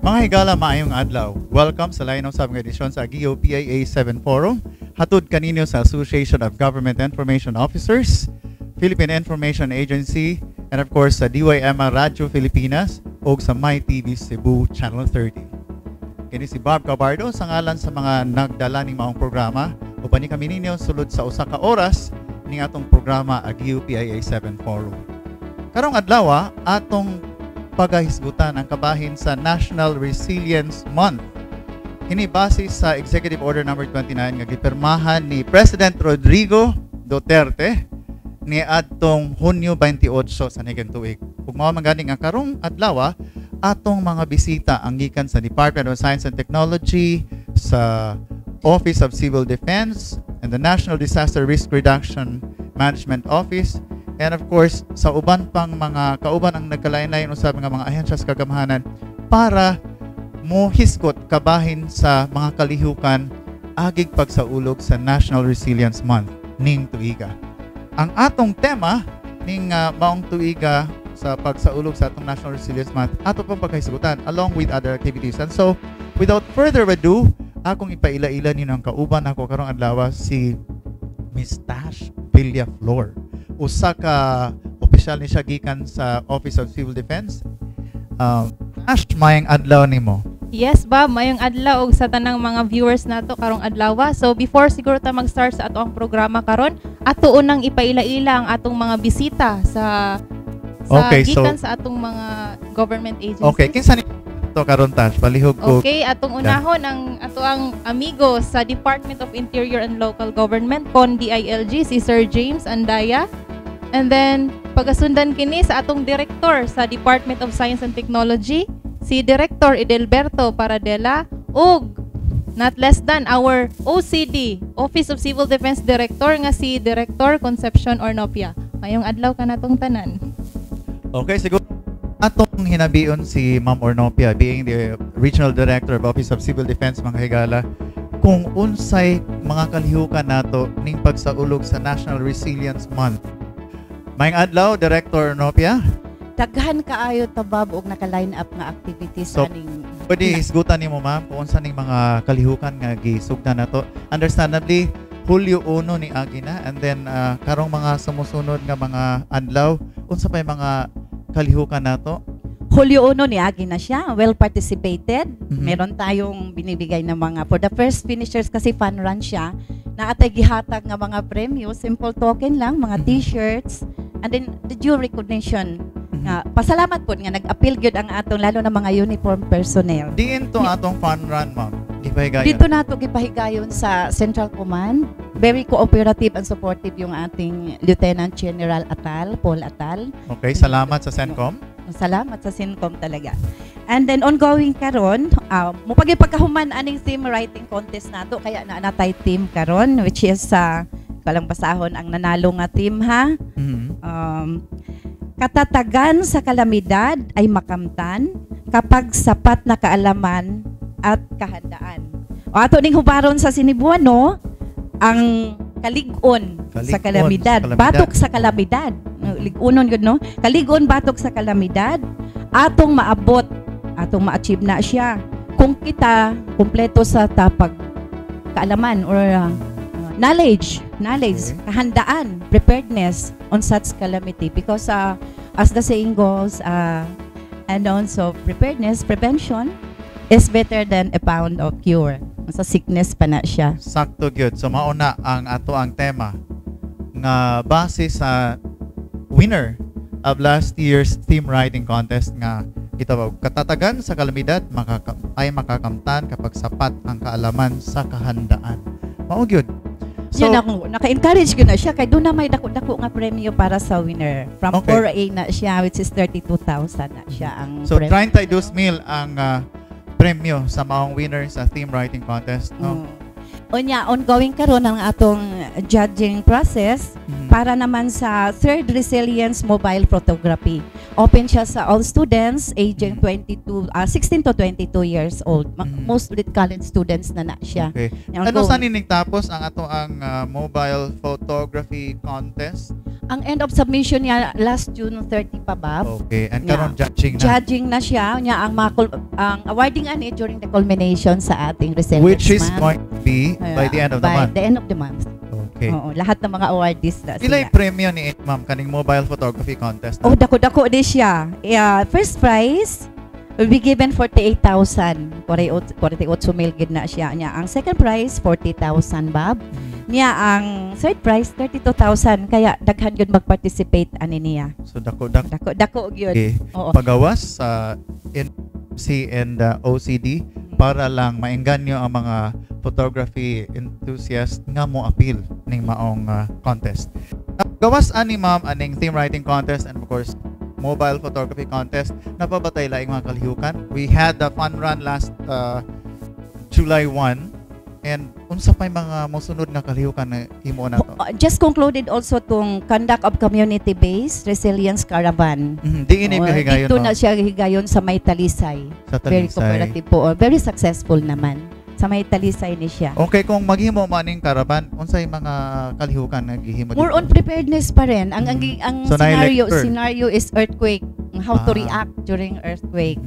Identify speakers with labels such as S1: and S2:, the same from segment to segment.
S1: Mga higala, maayong adlaw. Welcome sa lain sa mga edisyon sa Agio PIA 7 Forum. Hatod kaninyo sa Association of Government Information Officers, Philippine Information Agency, and of course sa DYMA Radio Filipinas o sa MyTV Cebu Channel 30. Kini si Bob Cabardo sa ngalan sa mga nagdala ning maong programa uban ni kami ninyo sulod sa usa ka oras ning atong programa Agio PIA 7 Forum. Karong adlaw atong pagahisgutan ang kabahin sa National Resilience Month. Kini base sa Executive Order number 29 nga gipirmahan ni President Rodrigo Duterte ni adtong Hunyo 28 sa nigang tuig. Ug mao man gani nga karong adlaw atong mga bisita ang gikan sa Department of Science and Technology, sa Office of Civil Defense, and the National Disaster Risk Reduction Management Office, and of course sa uban pang mga kauban ang nagkalain-lain usab nga mga ahensya sa kagamahanan para mo hisgot kabahin sa mga kalihukan agig pagsaulog sa National Resilience Month ning tuiga. Ang atong tema ning maong tuiga sa pagsaulog sa atong National Resilience Month ato pang pagkahisgutan along with other activities. And so without further ado, akong ipaila-ila ninyo ang kauban ako karong adlaw si Miss Tash Villaflor. Usa ka opisyal ni siya gikan sa Office of Civil Defense. Tash, mayang adlaw nimo.
S2: Yes, Bob, mayong adlaw og sa tanang mga viewers nato karong adlaw. So before siguro ta mag-start sa ato ang programa karon, ato unang ipaila-ila ang atong mga bisita sa
S1: Okay,
S2: gikan
S1: so
S2: sa atong mga government agencies.
S1: okay, kinsa ni to karon, Tash? Palihog ko.
S2: Okay, atong unahon ang ato ang amigo sa Department of Interior and Local Government, CON-DILG, si Sir James Andaya. And then pagasundan kini sa atong director sa Department of Science and Technology, si Director Edelberto Paradela, ug not less than our OCD, Office of Civil Defense Director nga si Director Concepcion Ornopia. Mayong adlaw ka natong tanan.
S1: Okay, siguro atong hinabion si Ma'am Ornopia being the Regional Director of Office of Civil Defense, mga higala, kung unsay mga kalihukan nato ning pagsaulog sa National Resilience Month. Mayong adlaw, Director Ornopia.
S3: Daghan kaayo tabab og naka-line up nga activities
S1: So,
S3: aning
S1: pwede hisgutan nimo, ma'am, kung unsa ning mga kalihukan nga gisugdan nato. Understandably, Hulyo 1 ni Agina, and then karong mga sumusunod nga mga adlaw, unsa pay mga kalihukan nato?
S3: Hulyo 1 niagi na siya, well participated.
S1: Mhm.
S3: Meron tayong binibigay na mga for the first finishers kasi fun run siya. Naatay gihatag nga mga premyo, simple token lang, mga
S1: Mhm.
S3: t-shirts, and then the due recognition. Nga pasalamat po nga nag-appeal gyud ang atong lalo na mga uniform personnel.
S1: Diin to atong fun run, ma'am. Gipahigayon.
S3: Dito nato gipahigayon sa Central Command. Very cooperative and supportive yung ating Lieutenant General Atal, Paul Atal.
S1: Okay, salamat sa CENTCOM.
S3: Salamat sa Sincom talaga. And then ongoing karon, mo pagkahuman aning team writing contest nato kaya na natay team karon which is sa kalang basahon ang nanalo nga team ha.
S1: Mhm.
S3: Katatagan sa kalamidad ay makamtan kapag sapat na kaalaman at kahandaan. O ato ning hubaron sa sinibuano ang kalig-on sa kalamidad, batok sa kalamidad. Lig-unon yun, no? Kalig-on batok sa kalamidad, atong maabot, atong ma-achieve na siya. Kung kita kumpleto sa tapag kaalaman or knowledge,
S1: Okay.
S3: kahandaan, preparedness on such calamity. Because as the saying goes, and also preparedness, prevention is better than a pound of cure. Sa sickness pa na siya.
S1: Sakto gyud. So mauna ang ato ang tema nga base sa winner of last year's team writing contest nga gitawag katatagan sa kalamidad ay makakamtan kapag sapat ang kaalaman sa kahandaan. Mao gyud. So,
S3: yan ako, naka-encourage ko na siya kay doon na may dako-dako nga premyo para sa winner. From
S1: Okay.
S3: 4A na siya which is 32,000 na siya ang
S1: so
S3: premyo.
S1: 32,000 ang premyo sa maong winner sa team writing contest, no?
S3: Unya, ongoing karon ang atong judging process
S1: Mhm.
S3: para naman sa third resilience mobile photography. Open siya sa all students aging 16 to 22 years old. Mostly college students na siya.
S1: Okay.
S3: Yung
S1: Ano
S3: go-
S1: sa tapos ang ato ang mobile photography contest?
S3: Ang end of submission niya last June 30 pa, Bob.
S1: Okay. And
S3: Yeah.
S1: karon judging na.
S3: Judging na siya. Niya ang ang awarding ani during the culmination sa ating resilience
S1: Which is
S3: month.
S1: going to be by the end of the month.
S3: By the end of the month.
S1: Okay.
S3: Oo, lahat ng mga awardees na
S1: Pila
S3: sila.
S1: yung premyo ni ma'am kaning mobile photography contest?
S3: Oh, dako-dako di siya. First prize will be given 48,000. 48 mil gid na siya. Niya ang second prize 40,000, Bob. Niya ang third prize 32,000. Kaya daghan gyud mag-participate ani niya.
S1: So dako.
S3: Dako gyud.
S1: Okay.
S3: Oo.
S1: Pagawas sa NC and OCD para lang maengganyo ang mga photography enthusiast nga mo appeal ning maong contest. Gawas ani ma'am aning theme writing contest and of course mobile photography contest napabatay laing mga kalihukan. We had the fun run last July 1 and unsa pay mga mosunod nga kalihukan na himo na to?
S3: Just concluded also tong conduct of community-based resilience caravan.
S1: Di ini higayon
S3: Dito
S1: ma'am,
S3: na siya higayon sa May Talisay.
S1: sa
S3: Very
S1: Talisay.
S3: cooperative po. Very successful naman. Sa May Talisay ni siya.
S1: Okay, kung maghimo maning caravan, unsay mga kalihukan nga gihimo
S3: More on preparedness pa rin. Ang
S1: So, na-lecture.
S3: scenario is earthquake. How to
S1: Ah.
S3: react during earthquake.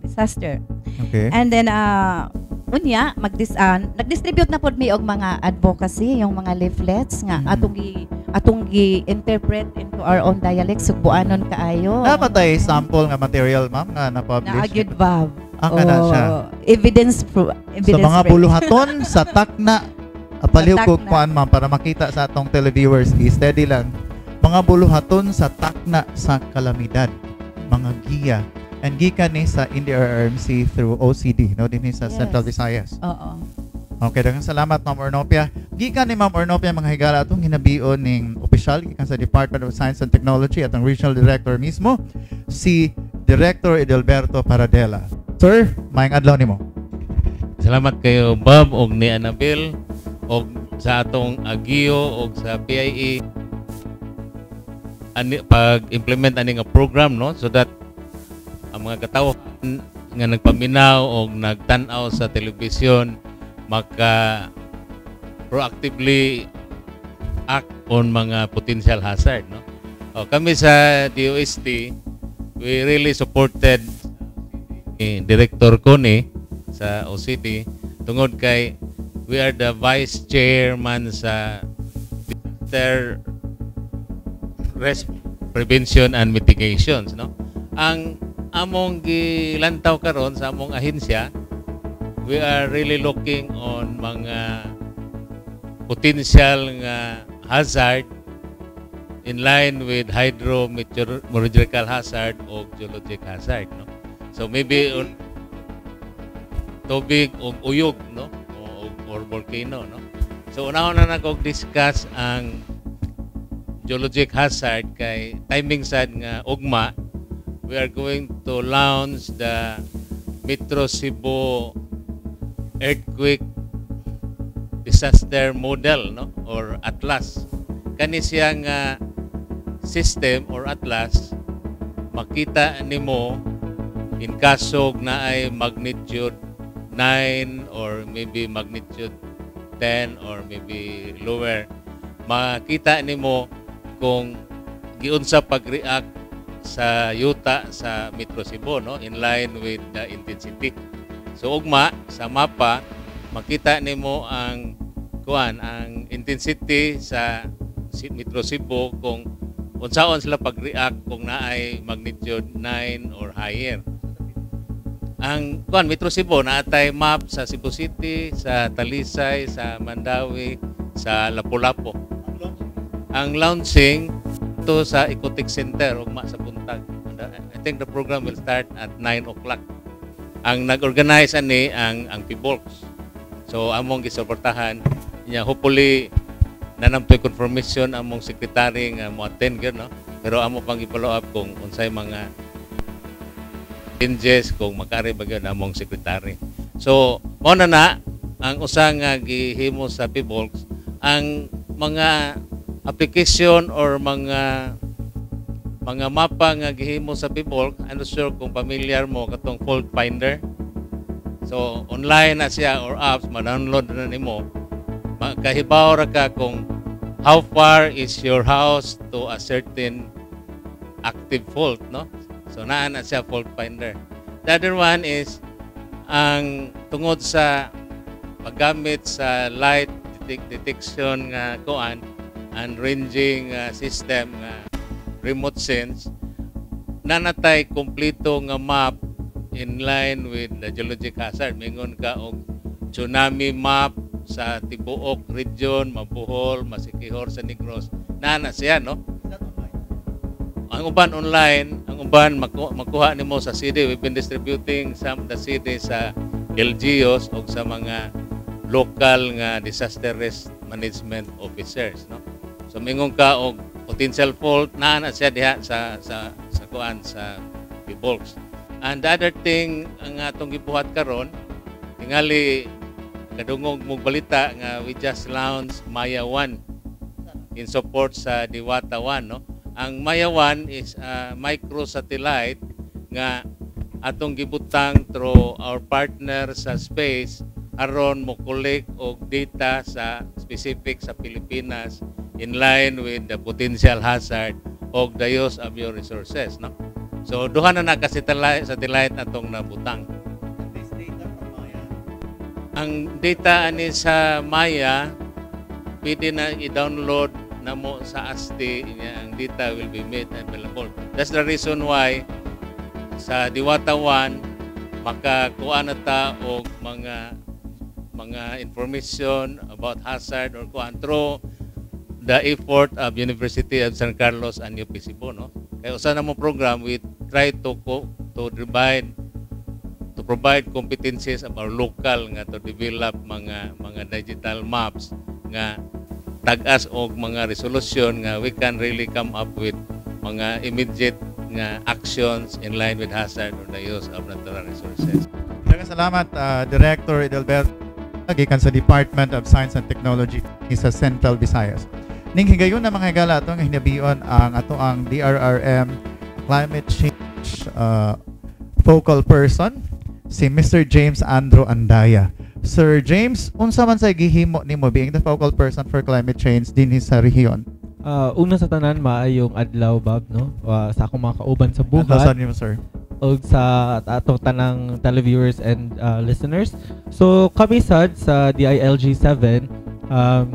S3: Disaster.
S1: Okay.
S3: And then unya nag-distribute na pod mi og mga advocacy, yung mga leaflets nga atong gi-interpret into our own dialect sugbuanon kaayo.
S1: Napatay sample nga material ma'am nga na-publish.
S3: Naagyud ba?
S1: Kana siya.
S3: Evidence
S1: Sa mga buluhaton sa takna apaliw ko
S3: takna.
S1: kuan ma'am para makita sa atong televiewers, steady lang. Mga buluhaton sa takna sa kalamidad, mga giya and gikan ni sa NDRRMC through OCD no dinhi sa
S3: Yes.
S1: Central Visayas.
S3: Oo.
S1: Okay, daghang salamat Ma'am Ornopia. Gikan ni Ma'am Ornopia mga higala atong hinabion ning opisyal gikan sa Department of Science and Technology at ang Regional Director mismo si Director Edelberto Paradela. Sir, maayong adlaw nimo.
S4: Salamat kayo Bob og ni Annabel og sa atong Agio og sa PIE pag-implement ani nga program no so that ang mga katawo nga nagpaminaw og nagtan-aw sa telebisyon maka proactively act on mga potential hazard no. Kami sa DOST we really supported Director Kone sa OCD tungod kay we are the vice chairman sa disaster risk prevention and mitigations no. Ang among gilantaw karon sa among ahensya we are really looking on mga potential nga hazard in line with hydrometeorological hazard o geologic hazard no. So maybe on tubig o uyog no or volcano no. So unahon na nag-discuss ang geologic hazard kay timing sad nga ugma we are going to launch the Metro Cebu earthquake disaster model no or atlas. Kani siya nga system or atlas makita nimo in kasog na ay magnitude 9 or maybe magnitude 10 or maybe lower makita nimo kung giunsa pag-react sa yuta sa Metro Cebu no in line with the intensity. So ugma sa mapa makita nimo ang ang intensity sa Metro Cebu kung unsaon sila pag-react kung naay magnitude 9 or higher. Ang Metro Cebu naatay map sa Cebu City, sa Talisay, sa Mandawi, sa Lapu-Lapu. Ang launching to sa Ecotic Center ugma sa Buntag. I think the program will start at 9 o'clock. Ang nag-organize ani ang PBOLCS. So among gisuportahan niya hopefully nanamtoy confirmation among secretary nga mo attend gyud no. Pero amo pang i-follow up kung unsay mga changes kung makari ba gyud among secretary. So mao na ang usa nga gihimo sa PBOLCS ang mga application or mga mga mapa nga gihimo sa Pibulk, ano sure kung familiar mo katong fault finder. So online na siya or apps, ma-download na nimo. Makahibaw ra ka kung how far is your house to a certain active fault, no? So naa na siya fault finder. The other one is ang tungod sa paggamit sa light detection nga kuan and ranging system nga remote sense, nanatay kompleto nga map in line with the geologic hazard. Mingon ka og tsunami map sa tibuok region, Mabuhol, Masikihor sa Negros. Nana siya, no? Ang uban online, ang uban makuha nimo sa CD. We've been distributing some of the CD sa LGUs o sa mga local nga disaster risk management officers, no? So mingon ka og potential fault na siya diha sa kuan sa Pibulks. And the other thing ang atong gibuhat karon, tingali kadungog mong balita nga we just launched Maya 1 in support sa Diwata 1, no? Ang Maya 1 is a micro satellite nga atong gibutang through our partner sa space aron mo collect og data sa specific sa Pilipinas in line with the potential hazard of the use of your resources, no? So duha na satellite atong nabutang.
S1: This data from Maya.
S4: Ang data ani sa Maya pwede na i-download na mo sa ASTI, ang data will be made available. That's the reason why sa Diwata 1 makakuha na ta og mga information about hazard or kuan through the effort of University of San Carlos and UP Cebu, no? Kaya usa na mo program, we try to provide competencies of our local nga to develop mga digital maps nga tag-as og mga resolution nga we can really come up with mga immediate nga actions in line with hazard or the use of natural resources.
S1: Daghang salamat, Director Edelbert, gikan sa Department of Science and Technology sa Central Visayas. Ning higayon na mga higala ato nga hinabion ang ato ang DRRM Climate Change Focal Person, si Mr. James Andrew Andaya. Sir James, unsa man sa gihimo nimo being the focal person for climate change dinhi sa rehiyon?
S5: Una sa tanan maayong adlaw, Bob, no? Sa akong mga kauban sa buhat.
S1: Ano nimo, sir?
S5: O sa atong tanang televiewers and listeners. So kami sad sa DILG 7,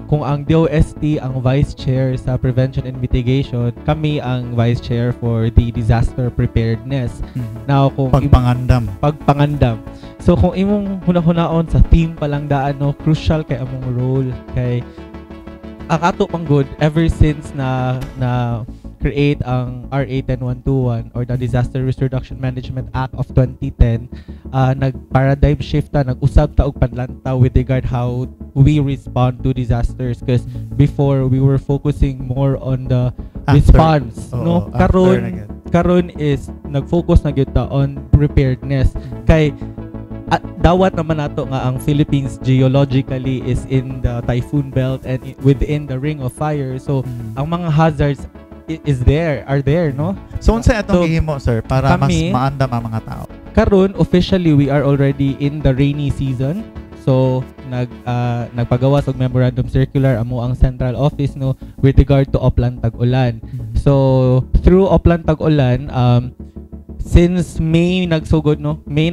S5: kung ang DOST ang Vice Chair sa Prevention and Mitigation, kami ang Vice Chair for the Disaster Preparedness. Now, kung pagpangandam. So kung imong hunahunahon sa team palang daan, no, crucial kay among role kay ang ato pang good ever since na create ang RA 10121 or the Disaster Risk Reduction Management Act of 2010, nag-paradigm shift nag-usab ta og panlanta with regard how we respond to disasters, because before we were focusing more on the response, no? Karon is nag-focus na gyud ta on preparedness kay dawat naman nato nga ang Philippines geologically is in the typhoon belt and within the ring of fire, so ang mga hazards are there, no?
S1: So unsa atong gihimo, sir, para mas maandam ang mga tao?
S5: Karon officially we are already in the rainy season. So nagpagawas og memorandum circular amo ang central office, no, with regard to Oplan Tag-Ulan. So through Oplan Tag-Ulan, since May nagsugod, no, May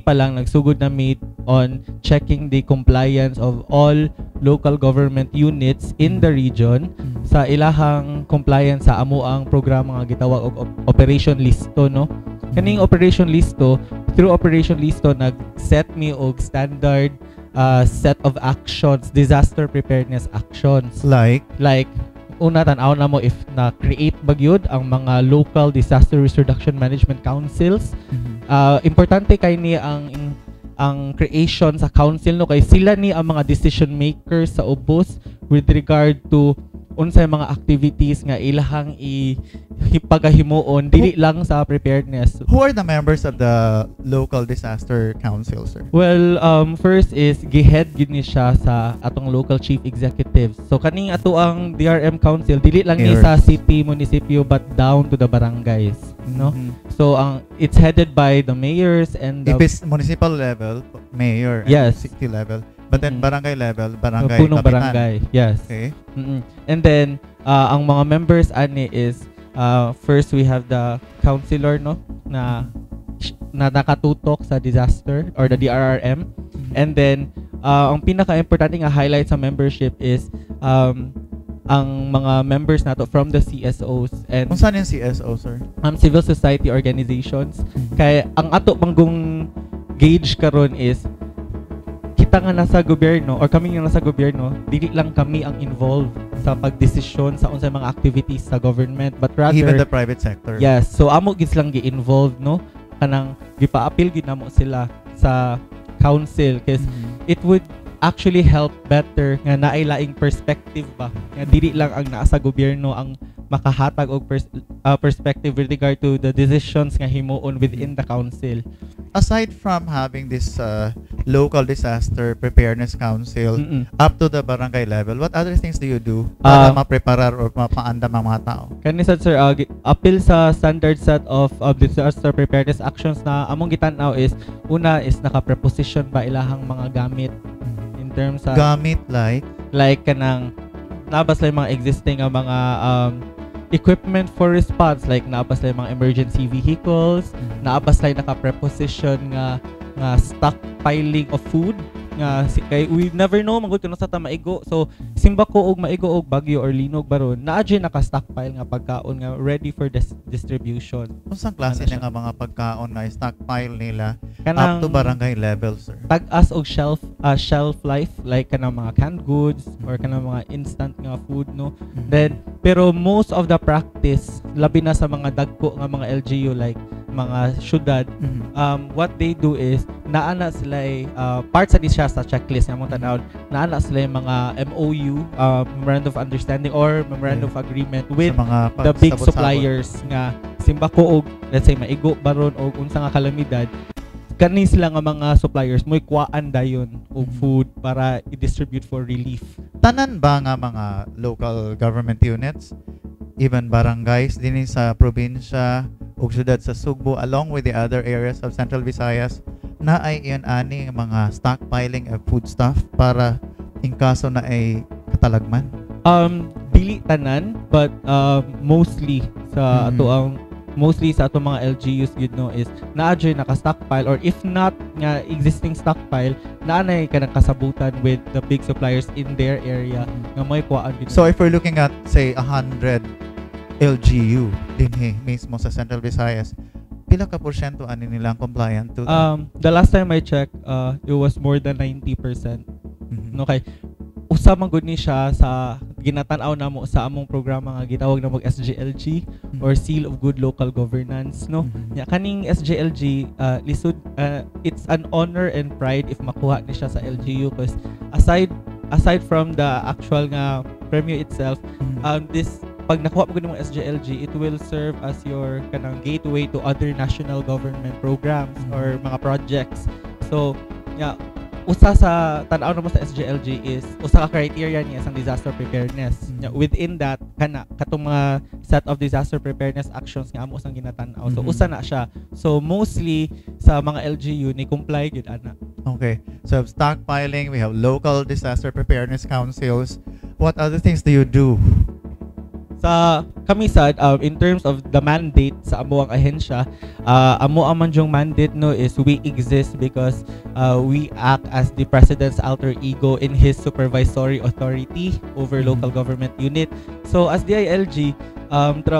S5: pa lang nagsugod na meet on checking the compliance of all local government units in the region sa ilahang compliance sa amo ang programa nga gitawag og Operation Listo, no? Kaning Operation Listo, through Operation Listo nag-set me og standard set of actions, disaster preparedness actions. Like una tan-aw na mo if na-create ba gyud ang mga local disaster risk reduction management councils. Importante kay ni ang creation sa council, no, kay sila ni ang mga decision makers sa ubos with regard to unsay mga activities nga ilahang pagahimuon dili lang sa preparedness.
S1: Who are the members of the local disaster council, sir?
S5: Well, first is gihead gid ni siya sa atong local chief executives. So kaning ato ang DRM council dili lang ni sa city, munisipyo but down to the barangays, no?
S1: Mhm.
S5: So it's headed by the mayors and
S1: If it's municipal level, mayor, and
S5: Yes.
S1: city level, but then
S5: Mm.
S1: barangay level, barangay
S5: punong
S1: kapitan.
S5: barangay. Yes.
S1: Okay.
S5: And then ang mga members ani is first we have the councilor, no, na nakatutok sa disaster or the DRRM. And then ang pinaka-importante nga highlight sa membership is ang mga members nato from the CSOs and
S1: Kung saan yung CSO, sir?
S5: civil society organizations. Kaya ang ato panggong gauge karon is kita nga nasa gobyerno or kami nga nasa gobyerno, dili lang kami ang involved sa pagdesisyon sa unsay mga activities sa government, but rather
S1: Even the private sector.
S5: yes, so amo gid lang gi-involved, no, kanang gipa-appeal gid namo sila sa council kasi it would actually help better nga naay laing perspective ba nga dili lang ang naa sa gobyerno ang makahatag og perspective with regard to the decisions nga himuon within the council.
S1: Aside from having this local disaster preparedness council up to the barangay level, what other things do you do para mapreparar or mapaandam ang mga tao?
S5: Kani sad sir, appeal sa standard set of disaster preparedness actions na among gitan-aw is una is naka-preposition ba ilahang mga gamit in terms sa
S1: Gamit like
S5: kanang nabas lang mga existing nga mga equipment for response, like naabas lang mga emergency vehicles, naabas lang naka-preposition nga stockpiling of food nga kay we never know magud kuno sa ta maigo. So simba ko og maigo og bagyo or linog baron, naa dyan naka-stockpile nga pagkaon nga ready for distribution.
S1: unsang klase
S5: Ano
S1: nga mga pagkaon na stockpile nila
S5: Kanang
S1: up to barangay level, sir?
S5: tag-as og shelf life, like kanang mga canned goods or kanang mga instant nga food, no. Then pero most of the practice labi na sa mga dagko nga mga LGU like mga syudad, what they do is naana sila part sa siya sa checklist nga mo tanaw, naana sila yung mga MOU, memorandum of understanding or memorandum of agreement with
S1: sa mga
S5: the big
S1: pagsabot-sabot.
S5: suppliers nga simba ko og let's say maigo baron og unsa nga kalamidad, kani sila nga mga suppliers mo'y kuwaan dayon og food para i-distribute for relief.
S1: Tanan ba nga mga local government units, even barangays din sa probinsya ug syudad sa Sugbo along with the other areas of Central Visayas na ay iyon ani mga stockpiling of food stuff para in kaso na ay katalagman?
S5: Dili tanan but mostly sa ato ang sa ato mga LGUs gid, no, is naa dyan naka-stockpile or if not nga existing stockpile naanay ka kasabutan with the big suppliers in their area nga may kuwaan gid.
S1: So if we're looking at say 100 LGU din mismo sa Central Visayas, pila ka porsyento ani nila ang compliant to?
S5: The last time I checked, it was more than 90%. No, kay usa man gud ni siya sa ginatan-aw namo sa among programa nga gitawag na mag SGLG or Seal of Good Local Governance, no. Ya kaning SGLG lisod, it's an honor and pride if makuha ni siya sa LGU because aside from the actual nga premyo itself, this pag nakuha mo ng SGLG, it will serve as your kanang gateway to other national government programs or mga projects. So, usa sa tanaw naman sa SGLG is usa ka criteria niya sa disaster preparedness. Within that katong mga set of disaster preparedness actions nga amo sang ginatan-aw. So usa na siya. So mostly sa mga LGU ni comply gyud ana.
S1: Okay. So stockpiling, we have local disaster preparedness councils. What other things do you do?
S5: Sa kami sad, in terms of the mandate sa amo ang ahensya, amo ang manjong mandate, no, is we exist because we act as the president's alter ego in his supervisory authority over local government unit. So as DILG,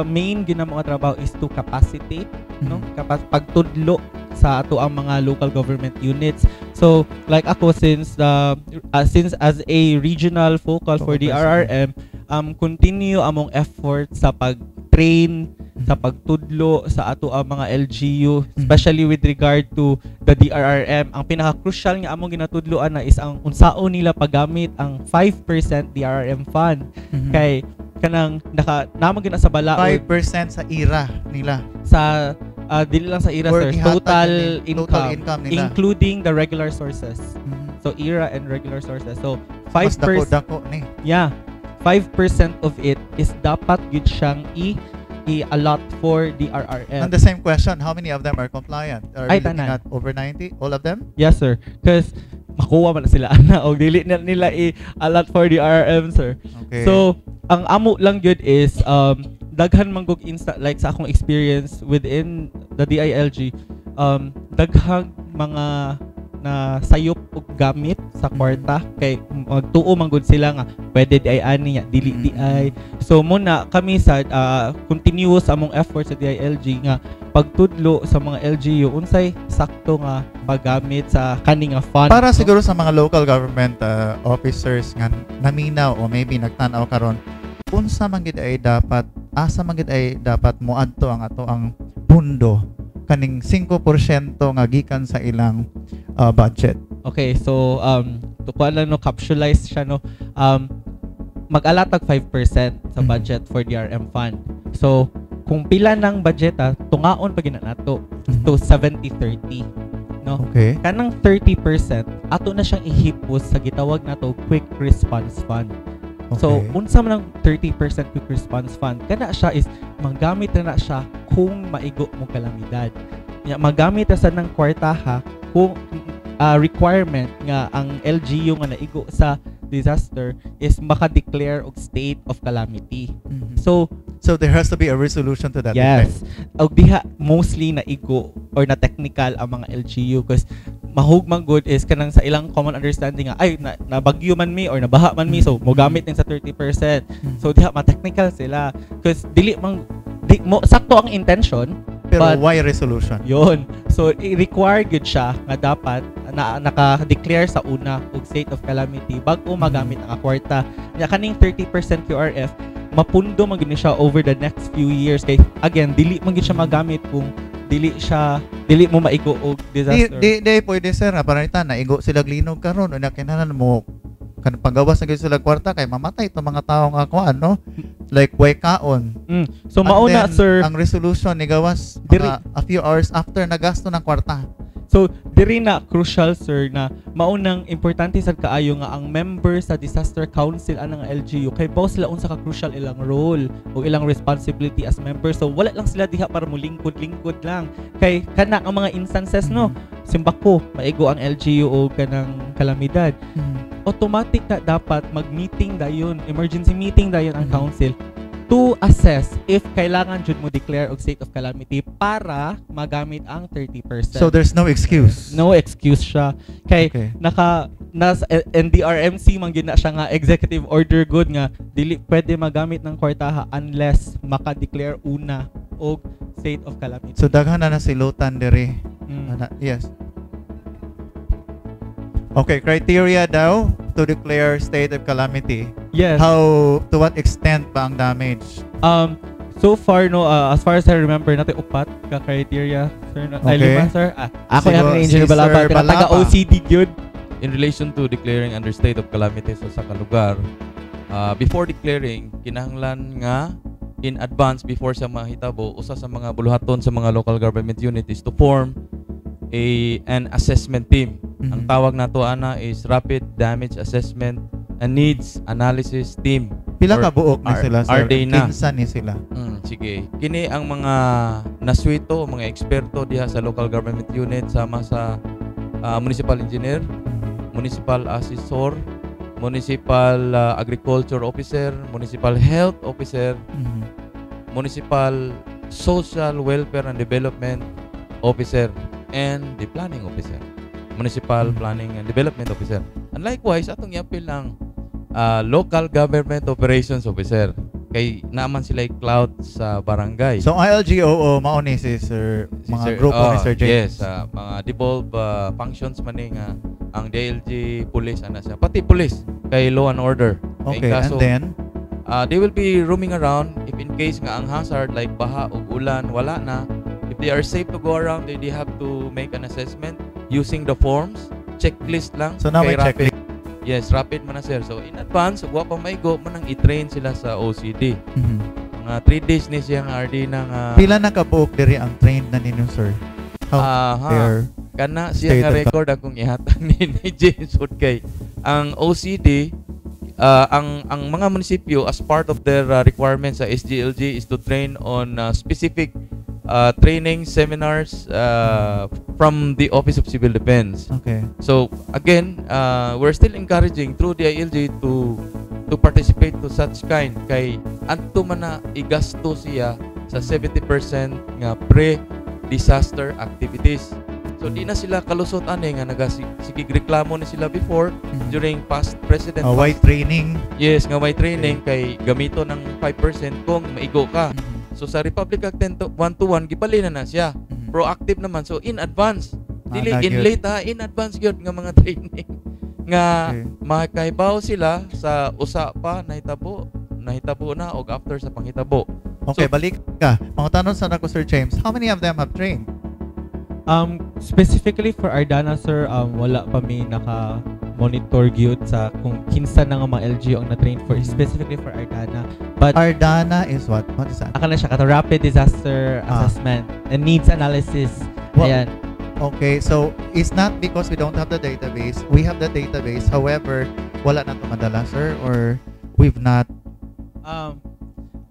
S5: main ginamo nga trabaho is to capacitate, no, pagtudlo sa ato ang mga local government units. So like ako, since as a regional focal for the RRM, continue among effort sa pag-train, sa pagtudlo sa ato ang mga LGU, especially with regard to the DRRM. Ang pinaka-crucial nga among ginatudloan na is ang unsaon nila paggamit ang 5% DRRM fund. Kay kanang naman gina sa balaod
S1: 5% sa ira nila.
S5: sa dili lang sa IRA
S1: Or
S5: sir,
S1: ihatag
S5: total
S1: nila- total income nila.
S5: including the regular sources.
S1: Mhm.
S5: So IRA and regular sources. So
S1: Mas
S5: 5%,
S1: dako ni.
S5: yeah, 5% of it is dapat gid siyang i-allot for the RRM.
S1: And the same question, how many of them are compliant? Are
S5: Ay,
S1: we looking
S5: tanan.
S1: at over 90? All of them?
S5: Yes sir, because makuha man na sila ana og dili na nila i-allot for the RRM sir.
S1: Okay.
S5: So ang amo lang gyud is daghan man gug like sa akong experience within the DILG, daghang mga na sayop og gamit sa kwarta kay magtuo man gud sila nga pwede di ay ani nya dili di ay. So muna kami sa continuous among effort sa DILG nga pagtudlo sa mga LGU unsay sakto nga paggamit sa kani nga fund.
S1: Para siguro sa mga local government officers nga naminaw o maybe nagtanaw karon, unsa man gid ay dapat asa man gid ay dapat moadto ang ato ang pundo kaning 5% nga gikan sa ilang budget.
S5: Okay, so to kuha lang no capsulize siya no, mag-alatag 5% sa budget for DRM fund. So kung pila ng budget tungaon pa nato to 70-30 no.
S1: Okay.
S5: Kanang 30% ato na siyang ihipos sa gitawag nato quick response fund. So,
S1: Okay.
S5: unsa man ang 30% quick response fund, kana siya is magamit na siya kung maigo mo kalamidad. Magamit na sa ng kwartaha kung requirement nga ang LGU nga naigo sa disaster is maka-declare og state of calamity.
S1: Mhm.
S5: So
S1: there has to be a resolution to that
S5: yes,
S1: effect.
S5: og diha mostly naigo or na technical ang mga LGU because mahugmang good is kanang sa ilang common understanding nga ay nabagyo man mi or nabaha man mi so mo gamit din sa 30%. So diha ma-technical sila because dili man sakto ang intention
S1: Pero
S5: but
S1: why resolution?
S5: yon. So i-require good siya nga dapat naka-declare sa una og state of calamity bago magamit ang kwarta. Nya kaning 30% QRF mapundo man gid siya over the next few years kay again dili man gid siya magamit kung dili mo maigo og disaster.
S1: Di pwede sir na panitan na igo sila glinog karon una kinahanglan mo kan pagawas na gyud sila kwarta kay mamatay to mga tawo nga kuan no, like way kaon.
S5: So
S1: And
S5: mauna
S1: then,
S5: sir,
S1: ang resolution ni gawas
S5: Diri-
S1: a few hours after nagasto ng kwarta.
S5: so diri na crucial sir na maunang importante sad kaayo nga ang member sa disaster council anang LGU kay boss sila unsa ka crucial ilang role o ilang responsibility as member. So wala lang sila diha para mo lingkod lang kay kana ang mga instances no simbako maigo ang LGU o kanang kalamidad. Automatic na dapat mag-meeting dayon, emergency meeting dayon ang council to assess if kailangan jud mo declare og state of calamity para magamit ang 30%.
S1: So there's no excuse.
S5: No excuse siya. Kay
S1: Okay.
S5: nas NDRMC man gyud na siya nga executive order good nga dili pwede magamit ng kwartaha unless maka-declare una og state of calamity.
S1: So daghan na silutan diri. Yes. Okay, criteria daw to declare state of calamity.
S5: Yes.
S1: How, to what extent pa ang damage?
S5: So far no, as far as I remember natin upat ka criteria sir. Ay,
S1: Okay.
S5: lima sir. Ako
S1: Siguro,
S5: yung engineer
S1: si
S5: Balaba,
S1: Sir
S5: taga
S1: Balaba.
S5: OCD gyud.
S6: In relation to declaring under state of calamity sa lugar, before declaring, kinahanglan nga in advance before sa mahitabo, usa sa mga buluhaton sa mga local government unit is to form an assessment team. Ang tawag nato ana is Rapid Damage Assessment and Needs Analysis Team.
S1: Pila
S6: Or
S1: ka buok ni sila, sir?
S6: are they na?
S1: Kinsa ni sila?
S6: Sige. Kini ang mga naswito, mga eksperto diha sa local government unit sama sa municipal engineer, municipal assessor, municipal agriculture officer, municipal health officer, municipal social welfare and development officer, and the planning officer. Municipal planning and development officer. And likewise, atong i-appeal ng local government operations officer. Kay naman sila cloud sa barangay.
S1: So, ILGOO, mao ni si Sir,
S6: Si
S1: mga
S6: Sir-
S1: grupo ni Sir James.
S6: Yes, mga devolved functions man nga ang DLG police ana siya. Pati police kay law and order. Kay
S1: Okay, and
S6: kaso,
S1: then?
S6: they will be roaming around if in case nga ang hazard like baha o ulan wala na. If they are safe to go around, they have to make an assessment using the forms, checklist lang.
S1: So, now
S6: kay
S1: may
S6: rapid.
S1: checklist.
S6: Yes, rapid man na sir. So in advance, wa pa maigo man ang i-train sila sa OCD. Mga 3 days ni siyang RD ng
S1: Pila na kabuok diri ang trained na ninyo, sir? Fair.
S6: Kana siya nga record akong ihatag ni James Wood kay ang OCD ang mga munisipyo as part of their requirements sa SGLG is to train on specific training seminars from the Office of Civil Defense.
S1: Okay.
S6: So again, we're still encouraging through the ILG to participate to such kind kay adto man na igasto siya sa 70% nga pre-disaster activities. So di na sila kalusot ani nga sige reklamo ni sila before during past president.
S1: Why training?
S6: Yes, nga why training kay gamito ng 5% kung maigo ka. So sa Republic Act 121 gipalina na siya. Proactive naman, so in advance. Dili in late in advance gyud nga mga training nga makahibaw sila sa usa pa nahitabo na og after sa panghitabo.
S1: Okay, so, balik ka. Pangutanon sa nako Sir James, how many of them have trained?
S5: Specifically for Ardana, sir, wala pa mi naka-monitor gyud sa kung kinsa na nga mga LGU ang na-train for specifically for Ardana. But
S1: Ardana is what? What is that?
S5: Akala siya rapid disaster assessment and needs analysis.
S1: Well,
S5: Ayan.
S1: Okay, so it's not because we don't have the database. We have the database. However, wala na ito madala, sir, or we've not.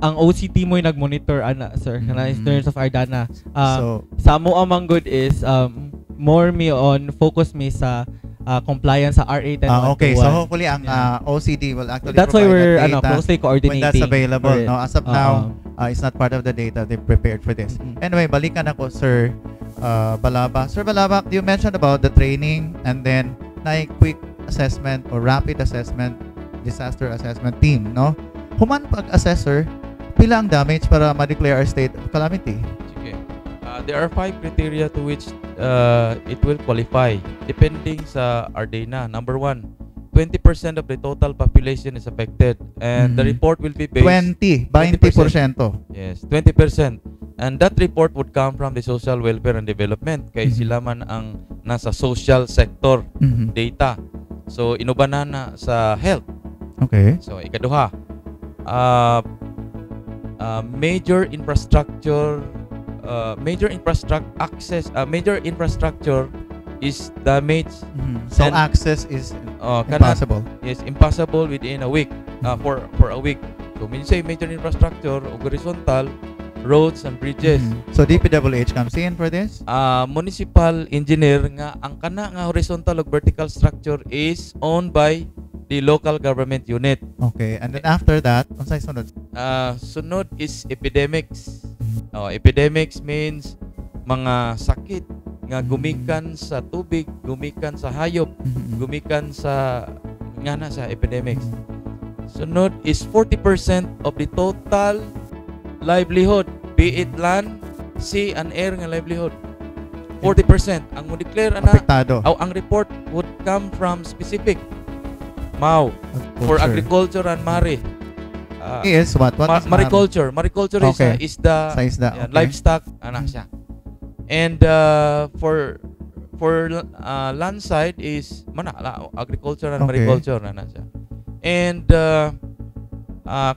S5: Ang OCT mo yung nag-monitor, sir, in terms of Ardana.
S1: So,
S5: sa mo amang good is more me on focus me sa compliance sa RA 10-121.
S1: Okay, so hopefully ang OCD will actually
S5: that's why we're
S1: provide that data
S5: closely coordinating
S1: when that's available.
S5: for it.
S1: No, as of now, it's not part of the data they've prepared for this. Anyway, balikan ako, Sir Balaba. Sir Balaba, you mentioned about the training and then na quick assessment or rapid assessment, disaster assessment team, no? Human pag-assessor, pila ang damage para ma-declare our state of calamity?
S6: Sige. There are 5 criteria to which it will qualify depending sa Ardana. Number 1, 20% of the total population is affected and the report will be based
S1: 20%.
S6: Yes, 20%. And that report would come from the Social Welfare and Development kay sila man ang nasa social sector data. So inubanan na sa health.
S1: Okay.
S6: So ikaduha, major infrastructure is damaged.
S1: So
S6: and,
S1: access is impossible.
S6: Yes, impossible within a week. For a week. So when you say major infrastructure o horizontal, roads and bridges.
S1: So DPWH comes in for this?
S6: Municipal engineer nga ang kana nga horizontal o vertical structure is owned by the local government unit.
S1: Okay, and then after that, unsay sunod?
S6: Sunod is epidemics. Epidemics means mga sakit nga gumikan sa tubig, gumikan sa hayop, gumikan sa ngana sa epidemics. Sunod is 40% of the total livelihood, be it land, sea, and air nga livelihood. 40% ang mo-declare
S1: apektado.
S6: Ang report would come from specific MAU for agriculture and mari.
S1: Is what? What is
S6: mariculture? Mariculture
S1: okay.
S6: is the
S1: okay.
S6: livestock siya. And for land side is agriculture and mariculture na siya. And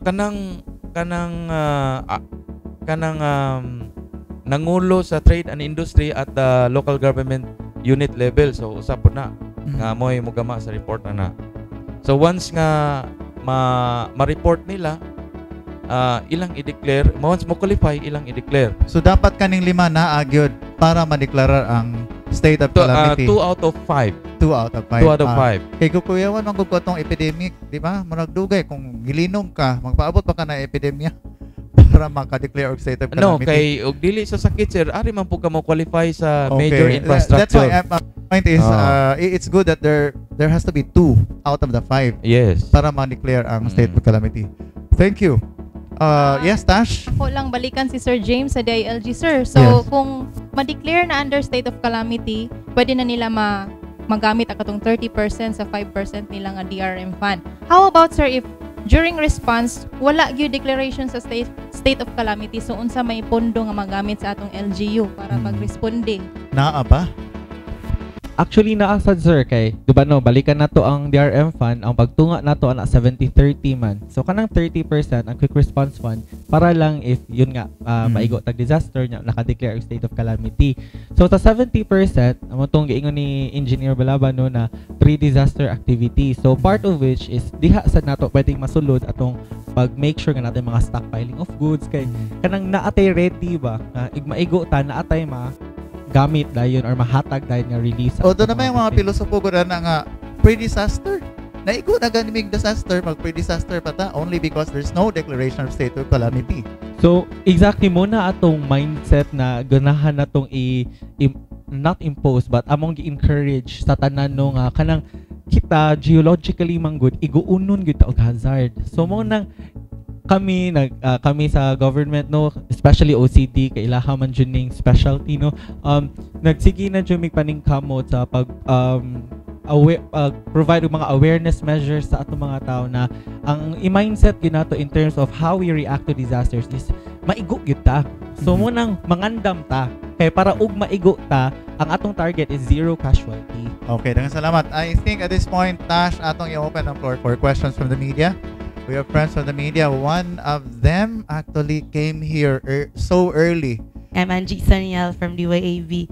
S6: kanang nangulo sa trade and industry at the local government unit level. So usap po na nga mo'y mugama sa report na. So once nga ma-report nila, ilang i-declare, once mo qualify, ilang i-declare.
S1: So dapat kaning 5 na agyod para ma-declare ang state of calamity.
S6: 2 out of 5.
S1: 2 out of 5.
S6: 2 out of 5.
S1: Kay kukuyawan man gud ko tong epidemic, di ba? Maragdugay kung gilinom ka, magpaabot pa ka na epidemya para maka-declare og state of calamity.
S6: No, kay og dili sa sakit sir, ari man po ka mo qualify sa major infrastructure.
S1: That's why my point is it's good that there has to be 2 out of the 5.
S6: Yes.
S1: Para ma-declare ang state of calamity. Thank you. Yes, Tash?
S2: Ako lang balikan si Sir James sa DILG, sir. So, kung ma-declare na under state of calamity, pwede na nila magamit akatong 30% sa 5% nila nga DRM fund. How about, sir, if during response, wala gyud declaration sa state of calamity, so unsa may pondo nga magamit sa atong LGU para mag-responde?
S1: Naa ba?
S5: Actually naasad sir kay, di ba no, balikan na to ang DRM fund, ang pagtunga na to ana 70-30 man. So kanang 30% ang quick response fund para lang if yun nga maigo tag disaster nya naka-declare ang state of calamity. So sa 70% amo tong giingon ni Engineer Balaban no na pre-disaster activity. So part of which is diha sad nato pwedeng masulod atong pag make sure nga natin mga stockpiling of goods kay kanang naatay ready ba na igmaigo ta naatay gamit dayon or mahatag dayon nga release.
S1: O doon naman yung mga pilosopo ko na nga pre-disaster. Naigo na ganimig disaster, mag-pre-disaster pa ta only because there's no declaration of state of calamity.
S5: So, exactly mo na atong mindset na ganahan natong not impose but among gi-encourage sa tanan no nga kanang kita geologically manggod iguunon gyud ta og hazard. So mo nang kami sa government no, especially OCD kay ilaha man jud ning specialty no, nagsige na jud mig paningkamot sa pag provide mga awareness measures sa atong mga tao na ang i-mindset ginato in terms of how we react to disasters is maigo gyud ta. So mo nang mangandam ta kay para ug maigo ta ang atong target is zero casualty.
S1: Okay, daghang salamat. I think at this point Tash atong i-open ang floor for questions from the media. We have friends from the media. One of them actually came here so early.
S7: I'm Angie Saniel from DYAV.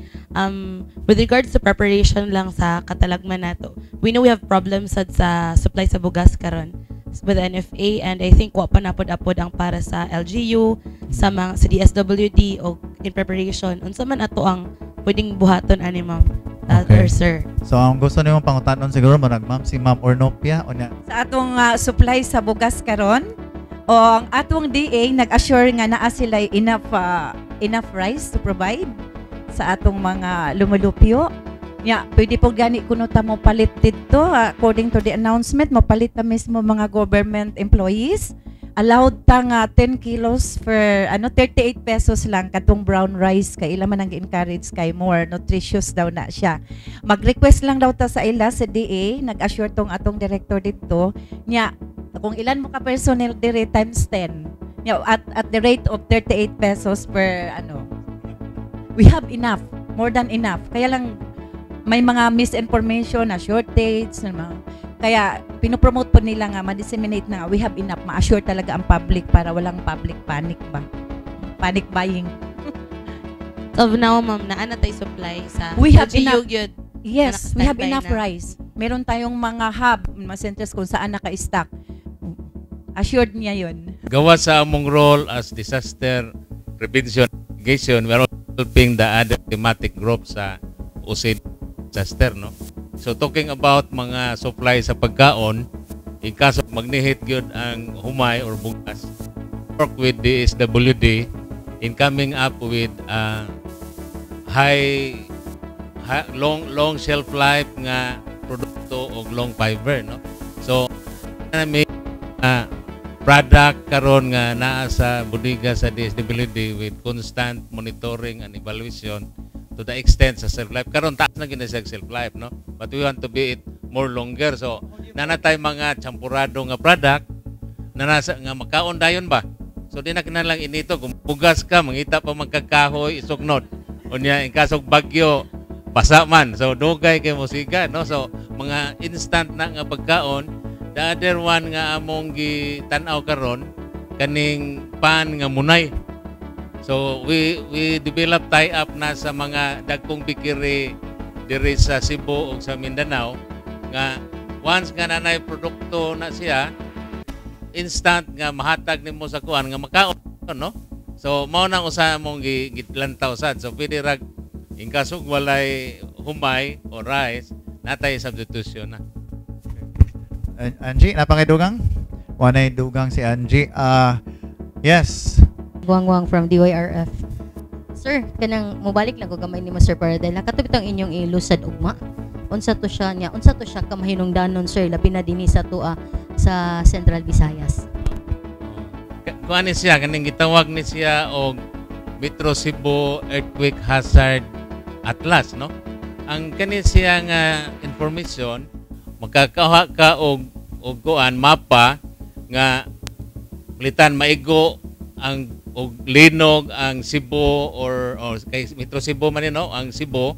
S7: With regards to preparation lang sa katalagman nato, we know we have problems sa supply sa bugas karon with the NFA, and I think wa pa napod-apod ang para sa LGU, sa DSWD o in preparation. Unsa man ato ang pwedeng buhaton ani ma'am? Or sir.
S1: So ang gusto nimong pangutanon siguro mo ma'am si Ma'am Ornopia o niya.
S3: Sa atong supply sa bugas karon o ang atong DA nag-assure nga naa sila enough rice to provide sa atong mga lumulupyo. Ya, pwede po gani kuno ta mo palit dito according to the announcement mo palit ta mismo mga government employees. Allowed ta nga 10 kilos for 38 pesos lang katong brown rice kay ila man ang encourage kay more nutritious daw na siya. Mag-request lang daw ta sa ila sa DA, nag-assure tong atong director dito nya kung ilan mo ka personnel dire times 10. Nya at the rate of 38 pesos per we have enough, more than enough. Kaya lang may mga misinformation na shortage na mga kaya pinopromote po nila nga ma-disseminate na we have enough, ma-assure talaga ang public para walang public panic panic buying.
S7: So now ma'am, naana tay supply sa
S3: We have enough.
S7: Yun,
S3: Yes, we have enough
S7: na.
S3: rice. Meron tayong mga hub, mga centers kung saan naka-stock. Assured niya yun.
S4: Gawa sa among role as disaster prevention mitigation, we are helping the other thematic groups sa OCD disaster, no? So talking about mga supply sa pagkaon, in kaso magnihit gyud ang humay or bugas, work with the SWD in coming up with long shelf life nga produkto og long fiber, no? So may product karon nga naa sa bodega sa DSWD with constant monitoring and evaluation to the extent sa shelf life. Karon taas na gina sa shelf life, no? But we want to be it more longer. So nanatay mga champurado nga product na nasa nga makaon dayon ba. So di na kinalang inito kung bugas ka mangita pa magkakahoy isugnod. Unya in kasog bagyo basa man. So dugay kay musika, no? So mga instant na nga pagkaon. The other one nga among gitanaw karon kaning pan nga munay. So we develop tie up na sa mga dagkong bikiri diri sa Cebu ug sa Mindanao nga once nga nanay produkto na siya instant nga mahatag nimo sa kuan nga makaon, no? So mao nang usa among gitlantaw sad. So pwede rag in kasog walay humay o rice natay substitution na.
S1: Angie, napangidugang? Wanay dugang si Angie. Yes.
S8: Wang from DYRF. Sir, kanang mobalik lang ko gamay ni Master Paradel. Nakatubit ang inyong ilusad ugma. Unsa to siya kamahinungdanon sir labi na dinhi sa tua sa Central Visayas.
S4: Kuan ni siya kaning gitawag ni siya og Metro Cebu Earthquake Hazard Atlas, no? Ang kani siya nga information magkakaha ka og kuan mapa nga palitan maigo ang og linog ang Cebu or kay Metro Cebu man no ang Cebu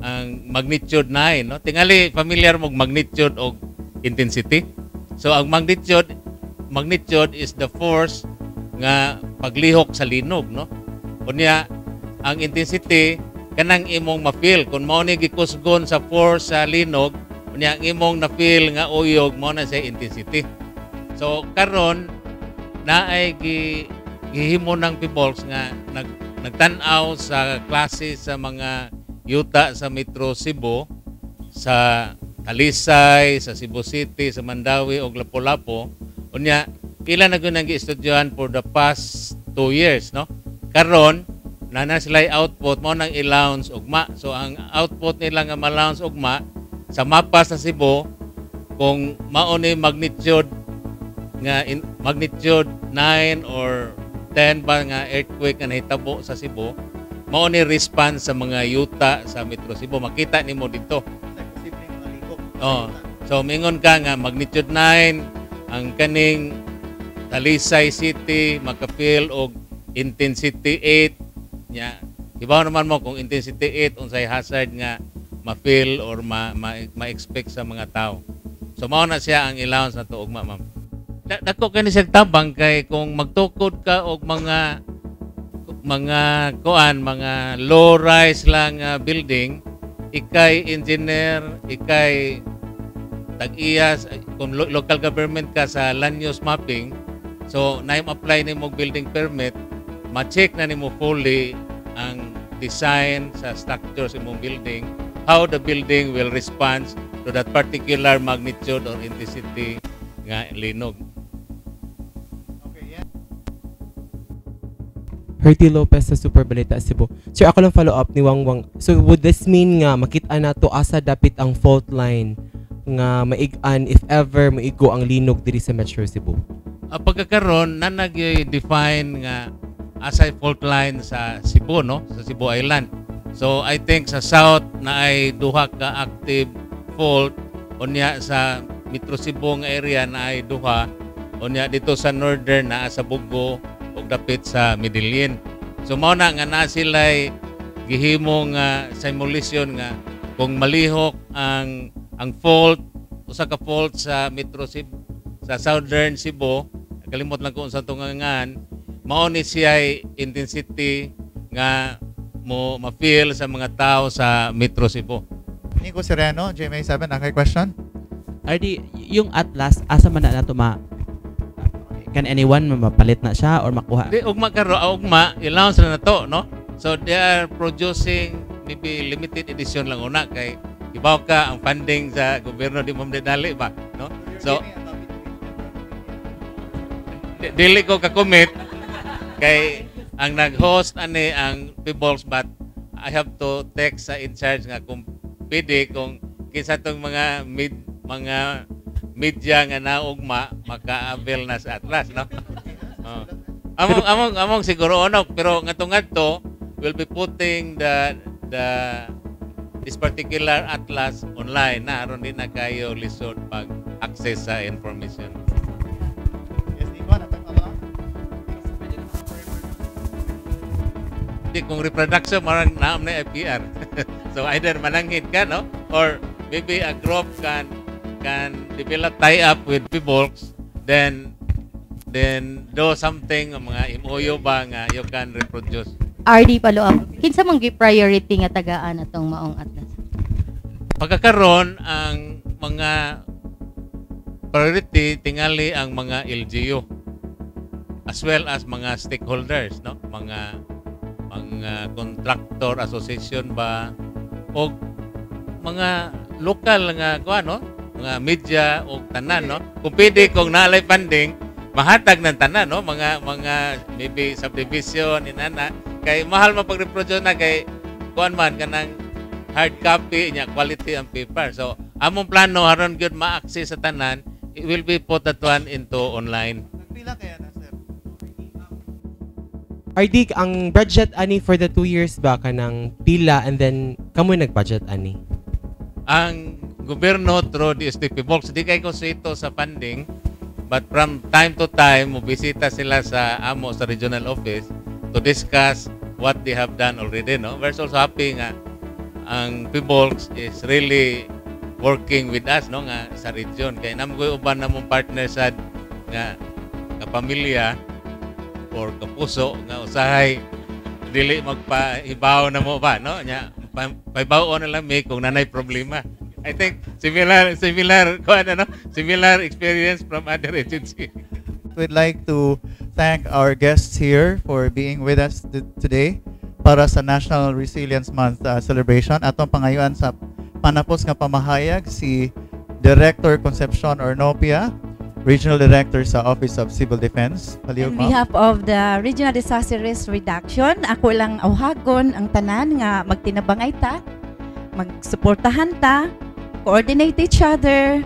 S4: ang magnitude 9, no? Tingali familiar mo magnitude o intensity. So ang magnitude is the force nga paglihok sa linog, no? Kunya ang intensity kanang imong ma-feel kung mao ni gikusgon sa force sa linog, kunya ang imong na-feel nga uyog mo na sa intensity. So karon naay gihimo ng peoples nga nagtan-aw sa klase sa mga yuta sa Metro Cebu, sa Talisay, sa Cebu City, sa Mandawi o Lapu-Lapu. Unya, pila na gunang gi-estudyohan for the past 2 years, no? Karon, na sila output mo nang i-launch ugma. So ang output nila nga ma-launch ugma sa mapa sa Cebu, kung mao ni magnitude nga magnitude 9 or 10 ba nga earthquake nga nahitabo sa Cebu, mao ni response sa mga yuta sa Metro Cebu. Makita nimo dito. Oh, so mingon ka nga magnitude 9 ang kaning Talisay City makapil og intensity 8 nya. Ibaw naman mo kung intensity 8 unsay hazard nga ma-feel or ma-expect sa mga tao. So mao na siya ang allowance na to ugma, ma'am. Dako kani siya tabang kay kung magtukod ka og mga low rise lang building, ikay engineer, ikay tag-iyas, kung local government ka sa land use mapping, so na-apply nimo building permit, ma-check na nimo fully ang design sa structure sa imong building, how the building will respond to that particular magnitude or intensity nga linog.
S9: Herty Lopez sa Super Balita Cebu. Sir, ako lang follow up ni Wangwang. So would this mean nga makita na to asa dapit ang fault line nga maigan if ever maigo ang linog diri sa Metro Cebu?
S4: Pagkakaroon na nag-define nga asa fault line sa Cebu, no? Sa Cebu Island. So I think sa south na ay duha ka active fault, unya sa Metro Cebu nga area na ay duha, unya dito sa northern na sa Bugo ug dapit sa Medellin. So mao na nga sila'y gihimong simulation nga kung malihok ang fault, usa ka fault sa Metro Cebu, sa Southern Cebu, kalimot lang kung sa tungangan, mao ni siya intensity nga mo ma-feel sa mga tao sa Metro Cebu.
S1: Nico Sereno, GMA7, nakay question?
S10: RD, yung Atlas, asa man na can anyone mapalit na siya or makuha?
S4: Di, ugma i-launch na to, no? So they are producing maybe limited edition lang una kay ibaw ka ang funding sa gobyerno di mo dali ba, no? So dili ko ka-commit kay ang nag-host ani ang Peoples, but I have to text sa in charge nga kung pwede kung kinsa tong mga media nga naugma maka-avail na sa Atlas, no? Among siguro ono, pero ngadto will be putting this particular Atlas online na aron din na kayo lisod pag access sa information.
S1: Yes, Nico, natapos.
S4: Di kung reproduction marang naam na FPR. So either mananghid ka, no? Or maybe a group can develop tie-up with Peoples, then do something, mga MOU ba nga you can reproduce.
S8: RD follow-up. Kinsa man gi-priority nga tagaan atong maong Atlas?
S4: Pagkakaroon ang mga priority tingali ang mga LGU as well as mga stakeholders, no? Mga contractor association ba o mga local nga no? Mga media o tanan, no? Kung pwede, kung nalay funding, mahatag ng tanan, no? Mga maybe subdivision, inana. Kay mahal mapag-reproduce na kay kuan man kanang hard copy niya, quality ang paper. So, among plano haron gyud ma-access sa tanan, it will be put that one into online.
S1: Pila kaya na, sir?
S9: RD, ang budget ani for the 2 years ba kanang pila and then kamoy nag-budget ani?
S4: Ang gobyerno through the STP Box, di kay konsito sa funding, but from time to time, mubisita sila sa amo sa regional office to discuss what they have done already, no? We're also happy nga ang PBOLS is really working with us no nga sa region kay namo ko uban na mong partner sad nga kapamilya or kapuso nga usahay dili magpaibaw na mo ba no nya paibaw na lang may kung nanay problema. I think similar experience from other agency.
S1: We'd like to thank our guests here for being with us today para sa National Resilience Month celebration. Atong pangayuan sa panapos nga pamahayag si Director Concepcion Ornopia, Regional Director sa Office of Civil Defense. Palihog,
S3: On
S1: ma'am.
S3: behalf of the Regional Disaster Risk Reduction, ako lang awhagon ang tanan nga magtinabangay ta, magsuportahan ta, coordinate each other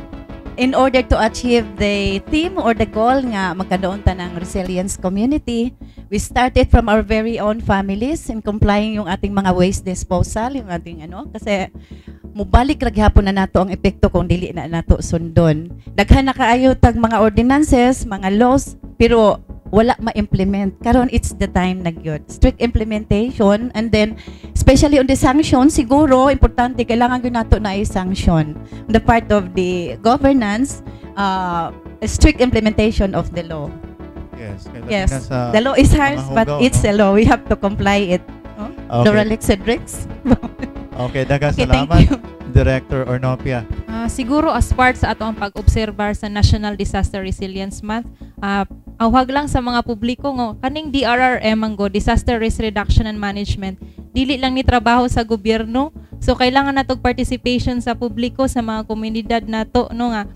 S3: in order to achieve the theme or the goal nga magkaroon ta ng resilience community. We started from our very own families in complying yung ating mga waste disposal, yung ating kasi mubalik ra gihapon na nato ang epekto kung dili na nato sundon. Daghan na kaayo tag mga ordinances, mga laws, pero wala ma-implement. Karon it's the time na gyud. Strict implementation, and then especially on the sanction, siguro importante kailangan gyud nato na i-sanction. On the part of the governance, strict implementation of the law.
S1: Yes.
S3: Yes, the law is harsh, but it's a law. We have to comply it.
S1: Okay.
S3: Doralex Cedrix.
S1: Okay, daghang
S3: Okay, thank
S1: salamat,
S3: you.
S1: Director Ornopia.
S2: Siguro as part sa ato ang pag-obserbar sa National Disaster Resilience Month, awhag lang sa mga publiko ngo kaning DRRM ang Disaster Risk Reduction and Management dili lang ni trabaho sa gobyerno, so kailangan natog participation sa publiko, sa mga komunidad nato no nga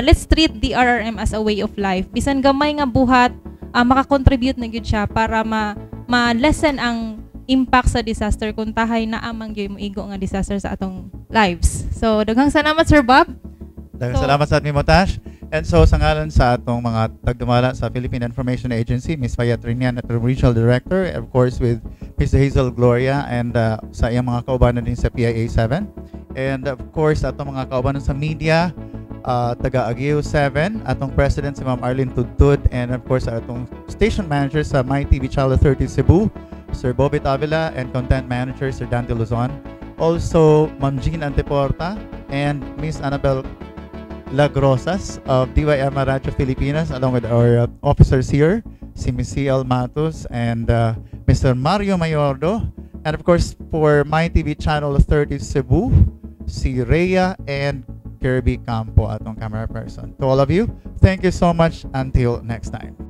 S2: let's treat DRRM as a way of life. Bisan gamay nga buhat, maka-contribute na gyud siya para ma-lessen ang impact sa disaster kung tahay na amang gyud moigo nga disaster sa atong lives. So daghang salamat Sir Bob.
S1: Daghang salamat sa ating Motash. And so sa ngalan sa atong mga tagdumala sa Philippine Information Agency, Ms. Fayat Rinian at the Regional Director, of course with Ms. Hazel Gloria, and sa iyang mga kaubanan din sa PIA 7. And of course atong mga kaubanan sa media, taga Aguio 7, atong President si Ma'am Arlene Tudtud, and of course atong Station Manager sa MyTV Channel 30 Cebu, Sir Bobby Tavila, and Content Manager Sir Dante Luzon. Also, Ma'am Jean Anteporta and Ms. Annabel Lagrosas of DYMA Radio Filipinas, along with our officers here, si Ms. C.L. Matos and Mr. Mario Mayordo. And of course, for MyTV Channel 30 Cebu, si Rhea and Kirby Campo, atong camera person. To all of you, thank you so much. Until next time.